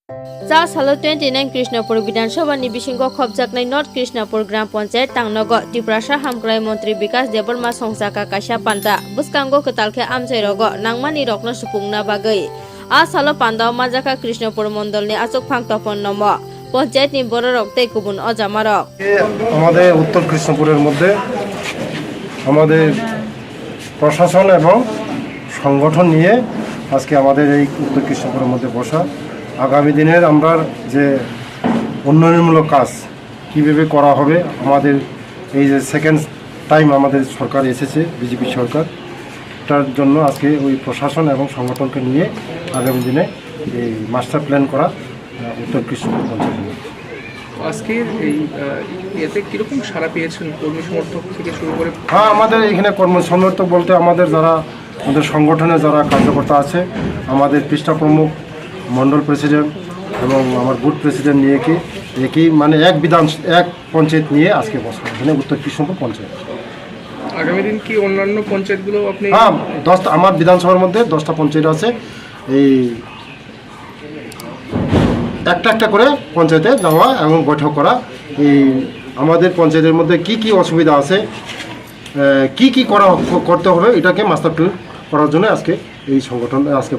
जा सालो 29 कृष्णपुर विधानसभा बिसिंग खबजाकनाय नर्थ कृष्णपुर ग्राम पंचायत तांगनग त्रिपुरासा हामग्राय मंत्री विकास देबबर्मा संसाका काशा पान्ता बुस्कांगो कतालखे आमचाइरग नांगमानि रकनो सुपुंगना बागै आ सालो पान्दाव माजाका कृष्णपुर मंडलनि आचक फांतफन नम पंचायतनि बर रक्तै गुबुन अजामारक আমাদের উত্তর কৃষ্ণপুরের মধ্যে আমাদের প্রশাসন এবং সংগঠন নিয়ে আজকে আমাদের এই উত্তর কৃষ্ণপুরের মধ্যে বসা আগামী দিনের আমরা যে উন্নয়নমূলক কাজ কীভাবে করা হবে আমাদের এই যে সেকেন্ড টাইম আমাদের সরকার এসেছে বিজেপি সরকার তার জন্য আজকে ওই প্রশাসন এবং সংগঠনকে নিয়ে আগামী দিনে এই মাস্টার প্ল্যান করা উত্তর কৃষ্ণপুর পঞ্চায়েত। আজকের এই এতে কীরকম সাড়া পেয়েছেন কর্মী সমর্থক থেকে শুরু করে? হ্যাঁ, আমাদের এখানে কর্মী সমর্থক বলতে আমাদের যারা আমাদের সংগঠনে যারা কার্যকর্তা আছে আমাদের পৃষ্ঠা প্রমুখ মন্ডল প্রেসিডেন্ট এবং আমার বুথ প্রেসিডেন্ট নিয়ে একই মানে এক পঞ্চায়েত নিয়ে আজকে বসা এখানে উত্তর কৃষ্ণপুর পঞ্চায়েত। আগামী দিন কি অন্যান্য পঞ্চায়েতগুলো আপনি? হ্যাঁ, 10টা আমার বিধানসভার মধ্যে 10টা পঞ্চায়েত আছে। এই একটা করে পঞ্চায়েতে যাওয়া এবং বৈঠক করা এই আমাদের পঞ্চায়েতের মধ্যে কি অসুবিধা আছে কি করতে হবে এটাকে মাস্টার প্ল্যান করার জন্য আজকে এই সংগঠন আজকে